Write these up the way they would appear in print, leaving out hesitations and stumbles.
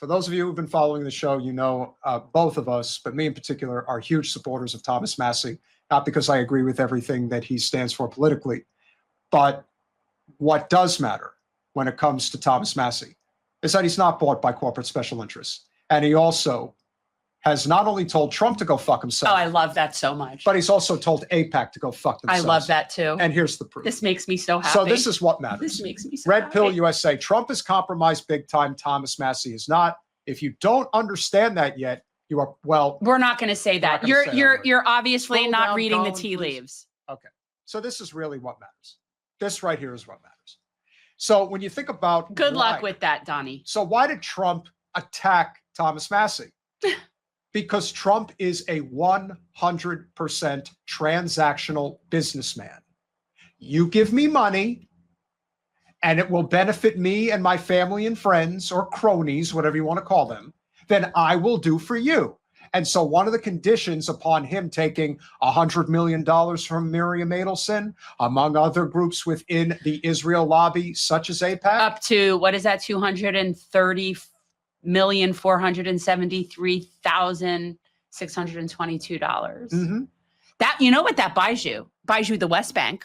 For those of you who've been following the show, you know both of us, but me in particular, are huge supporters of Thomas Massie, not because I agree with everything that he stands for politically, but what does matter when it comes to Thomas Massie is that he's not bought by corporate special interests. And he also has not only told Trump to go fuck himself. Oh, I love that so much. But he's also told AIPAC to go fuck themselves. I love that too. And here's the proof. This makes me so happy. So this is what matters. This makes me so Red happy. Pill USA, Trump is compromised big time. Thomas Massie is not. If you don't understand that yet, you are, well. We're not going to say that. You're obviously Scroll not down, reading the Colin, tea please. leaves. Okay. So this is really what matters. This right here is what matters. So when you think about Good luck with that, Donnie. So why did Trump attack Thomas Massie? Because Trump is a 100% transactional businessman. You give me money and it will benefit me and my family and friends, or cronies, whatever you want to call them, then I will do for you. And so one of the conditions upon him taking $100 million from Miriam Adelson, among other groups within the Israel lobby, such as AIPAC. Up to, what is that, $230,473,622. Mm-hmm. That, you know what that buys you? Buys you the West Bank.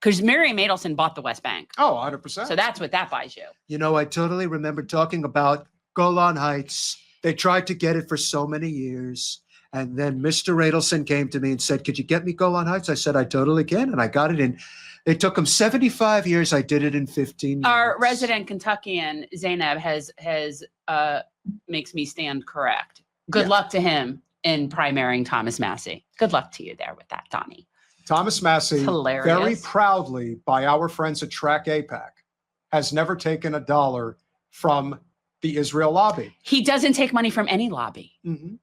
Because Miriam Adelson bought the West Bank. Oh, 100%. So that's what that buys you. You know, I totally remember talking about Golan Heights. They tried to get it for so many years. And then Mr. Adelson came to me and said, could you get me Golan Heights? I said, I totally can. And I got it in. It took him 75 years. I did it in 15 years. Our resident Kentuckian, Zainab, has makes me stand correct. Good luck to him in primarying Thomas Massie. Good luck to you there with that, Donnie. Thomas Massie, hilarious. Very proudly by our friends at Track AIPAC, has never taken a dollar from the Israel lobby. He doesn't take money from any lobby. Mm-hmm.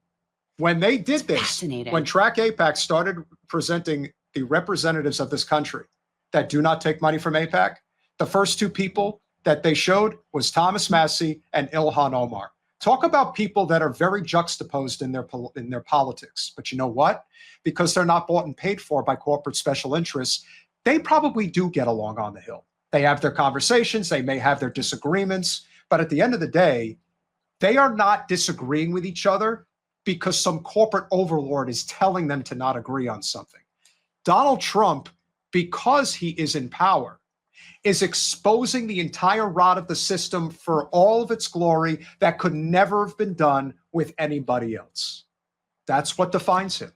When they did this, when Track AIPAC started presenting the representatives of this country that do not take money from AIPAC, the first two people that they showed was Thomas Massie and Ilhan Omar. Talk about people that are very juxtaposed in their politics. But you know what? Because they're not bought and paid for by corporate special interests, they probably do get along on the Hill. They have their conversations. They may have their disagreements. But at the end of the day, they are not disagreeing with each other because some corporate overlord is telling them to not agree on something. Donald Trump, because he is in power, is exposing the entire rot of the system for all of its glory that could never have been done with anybody else. That's what defines him.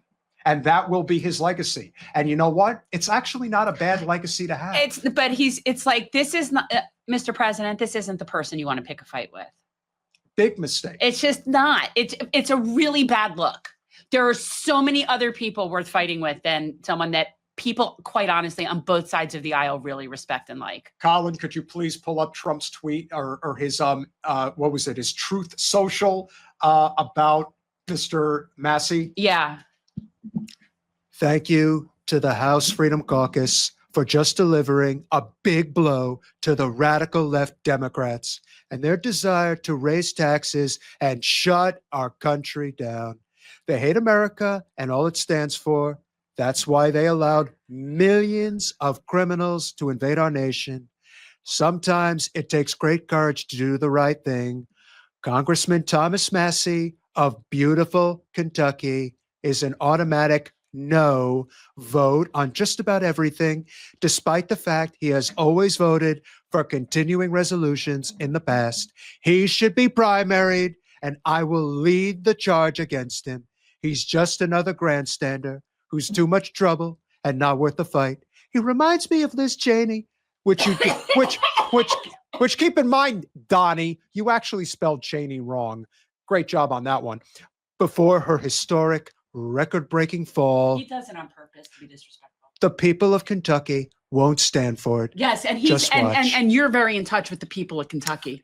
And that will be his legacy. And you know what? It's actually not a bad legacy to have. It's like, this is not, Mr. President, this isn't the person you want to pick a fight with. Big mistake. It's just not. It's a really bad look. There are so many other people worth fighting with than someone that people, quite honestly, on both sides of the aisle really respect and like. Colin, could you please pull up Trump's tweet or his, what was it, his Truth Social about Mr. Massie? Yeah. Thank you to the House Freedom Caucus for just delivering a big blow to the radical left Democrats and their desire to raise taxes and shut our country down. They hate America and all it stands for. That's why they allowed millions of criminals to invade our nation. Sometimes it takes great courage to do the right thing. Congressman Thomas Massie of beautiful Kentucky is an automatic no vote on just about everything, despite the fact he has always voted for continuing resolutions in the past. He should be primaried, and I will lead the charge against him. He's just another grandstander who's too much trouble and not worth the fight. He reminds me of Liz Cheney, which keep in mind, Donnie, you actually spelled Cheney wrong. Great job on that one. Before her historic record-breaking fall. He does it on purpose to be disrespectful. The people of Kentucky won't stand for it. Yes, and he's and you're very in touch with the people of Kentucky.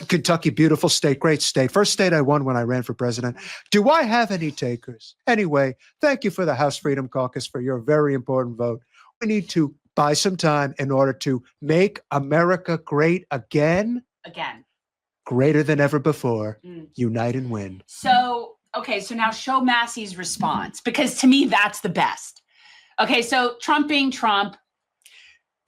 Kentucky, beautiful state, great state. First state I won when I ran for president. Do I have any takers? Anyway, thank you for the House Freedom Caucus for your very important vote. We need to buy some time in order to make America great again. Again. Greater than ever before. Unite and win. So, okay, so now show Massie's response, because to me, that's the best. Okay, so Trump being Trump.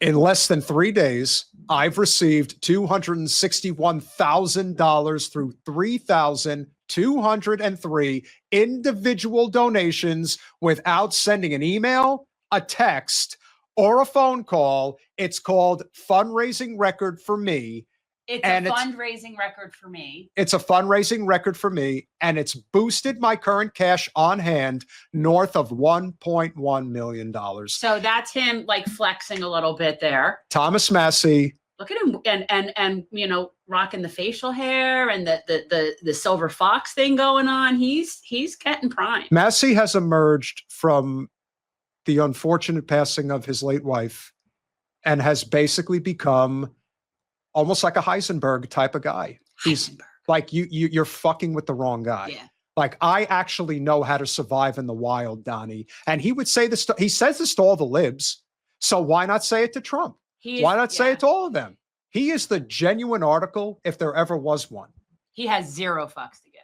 In less than 3 days, I've received $261,000 through 3,203 individual donations without sending an email, a text, or a phone call. It's called Fundraising Record for Me. It's a fundraising record for me. It's a fundraising record for me, and it's boosted my current cash on hand north of $1.1 million. So that's him like flexing a little bit there. Thomas Massie. Look at him and you know, rocking the facial hair and the silver fox thing going on. He's getting prime. Massie has emerged from the unfortunate passing of his late wife and has basically become almost like a Heisenberg type of guy. He's like, you're fucking with the wrong guy. Yeah. Like, I actually know how to survive in the wild, Donnie. And he would say this, he says this to all the libs. So why not say it to Trump? Why not say it to all of them? He is the genuine article if there ever was one. He has zero fucks to give.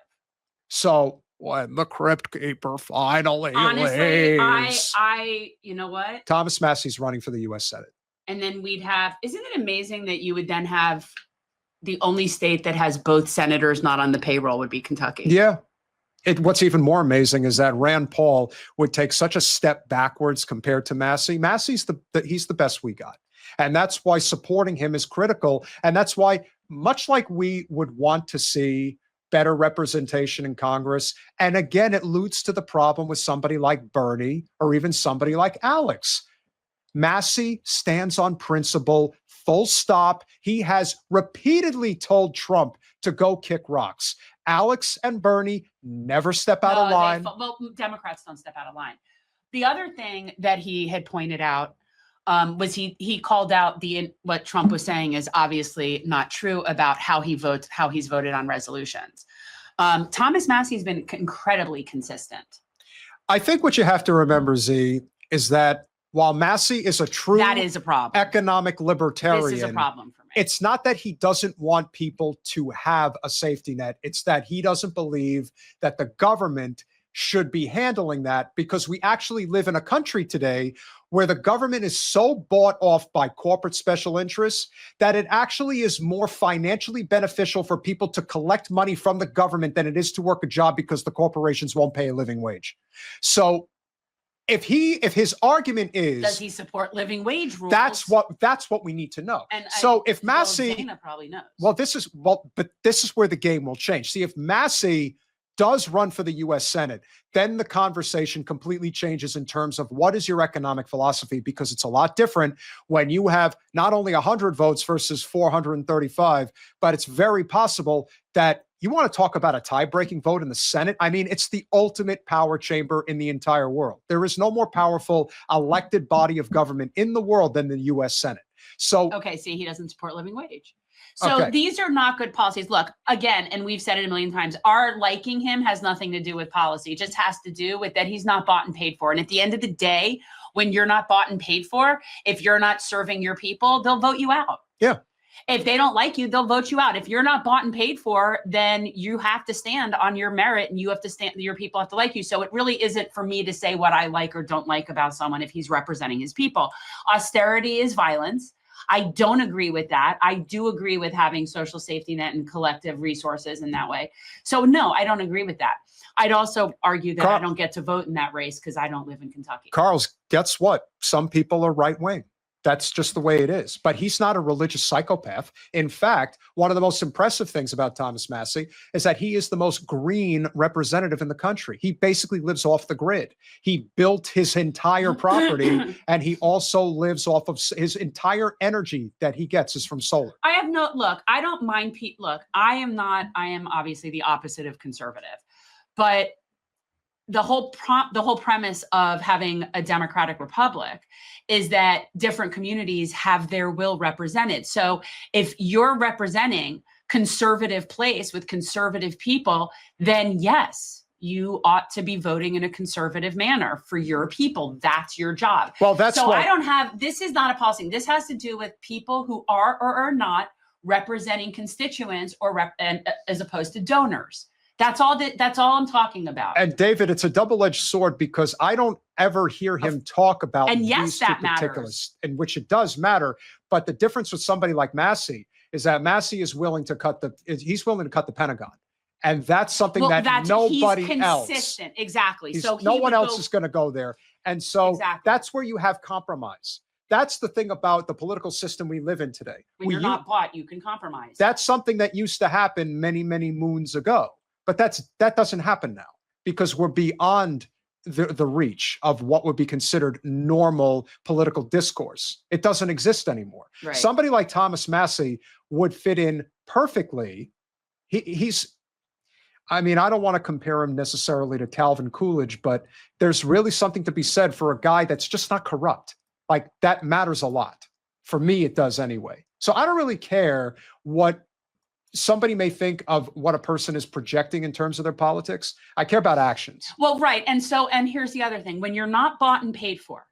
So when the Crypt Keeper finally honestly, leaves, you know what? Thomas Massie's running for the U.S. Senate. And then we'd have, isn't it amazing that you would then have the only state that has both senators not on the payroll would be Kentucky? Yeah. What's even more amazing is that Rand Paul would take such a step backwards compared to Massie. Massie's he's the best we got. And that's why supporting him is critical. And that's why, much like we would want to see better representation in Congress, and again, it alludes to the problem with somebody like Bernie or even somebody like Alex. Massie stands on principle, full stop. He has repeatedly told Trump to go kick rocks. Alex and Bernie never step out of line. Well, Democrats don't step out of line. The other thing that he had pointed out was he called out what Trump was saying is obviously not true about how he's voted on resolutions. Thomas Massie has been incredibly consistent. I think what you have to remember, Z, is that while Massie is a true economic libertarian, this is a problem for me. It's not that he doesn't want people to have a safety net. It's that he doesn't believe that the government should be handling that, because we actually live in a country today where the government is so bought off by corporate special interests that it actually is more financially beneficial for people to collect money from the government than it is to work a job, because the corporations won't pay a living wage. So if his argument is, does he support living wage rules? That's what we need to know. And so if Massie, Dana probably knows. But this is where the game will change. See, if Massie does run for the U.S. Senate, then the conversation completely changes in terms of what is your economic philosophy, because it's a lot different when you have not only 100 votes versus 435, but it's very possible that you want to talk about a tie-breaking vote in the Senate. I mean, it's the ultimate power chamber in the entire world. There is no more powerful elected body of government in the world than the U.S. Senate. So, okay, see, he doesn't support living wage. So these are not good policies. Look, again, and we've said it a million times, our liking him has nothing to do with policy. It just has to do with that he's not bought and paid for. And at the end of the day, when you're not bought and paid for, if you're not serving your people, they'll vote you out. Yeah. If they don't like you, they'll vote you out. If you're not bought and paid for, then you have to stand on your merit, and you have to stand, your people have to like you. So it really isn't for me to say what I like or don't like about someone if he's representing his people. Austerity is violence. I don't agree with that. I do agree with having social safety net and collective resources in that way. So no, I don't agree with that. I'd also argue that I don't get to vote in that race because I don't live in Kentucky. Carl's, guess what? Some people are right wing. That's just the way it is. But he's not a religious psychopath. In fact, one of the most impressive things about Thomas Massie is that he is the most green representative in the country. He basically lives off the grid. He built his entire property, and he also lives off of his entire energy that he gets is from solar. I don't mind look, I am obviously the opposite of conservative, but the whole premise of having a democratic republic is that different communities have their will represented. So if you're representing conservative place with conservative people, then yes, you ought to be voting in a conservative manner for your people. That's your job. Well, that's so I don't have, this is not a policy. This has to do with people who are or are not representing constituents as opposed to donors. That's all I'm talking about. And David, it's a double-edged sword, because I don't ever hear him talk about and yes, these two particulars, in which it does matter. But the difference with somebody like Massie is that Massie is willing to he's willing to cut the Pentagon. And that's something that nobody he's consistent. else. Exactly. So no one else is going to go there. And so that's where you have compromise. That's the thing about the political system we live in today. When you're not bought, you can compromise. That's something that used to happen many, many moons ago. But that doesn't happen now because we're beyond the reach of what would be considered normal political discourse. It doesn't exist anymore. Right. Somebody like Thomas Massie would fit in perfectly. I mean, I don't want to compare him necessarily to Calvin Coolidge, but there's really something to be said for a guy that's just not corrupt. Like, that matters a lot. For me, it does anyway. So I don't really care what somebody may think of what a person is projecting in terms of their politics. I care about actions. Well, right. And here's the other thing. When you're not bought and paid for,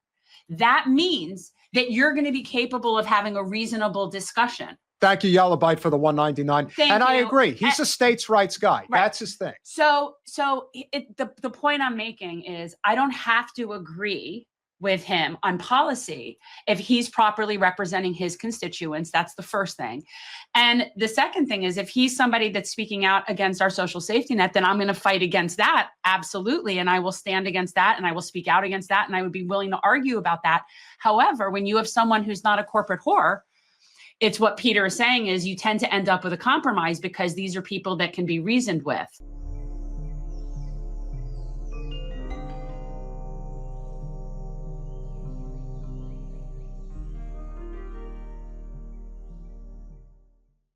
that means that you're going to be capable of having a reasonable discussion. Thank you, Yellow Bite, for the $1.99. Thank I you. agree. He's a states' rights guy. Right. That's his thing. So the point I'm making is I don't have to agree with him on policy if he's properly representing his constituents. That's the first thing. And the second thing is if he's somebody that's speaking out against our social safety net, then I'm going to fight against that. Absolutely. And I will stand against that and I will speak out against that. And I would be willing to argue about that. However, when you have someone who's not a corporate whore, it's what Peter is saying is you tend to end up with a compromise because these are people that can be reasoned with.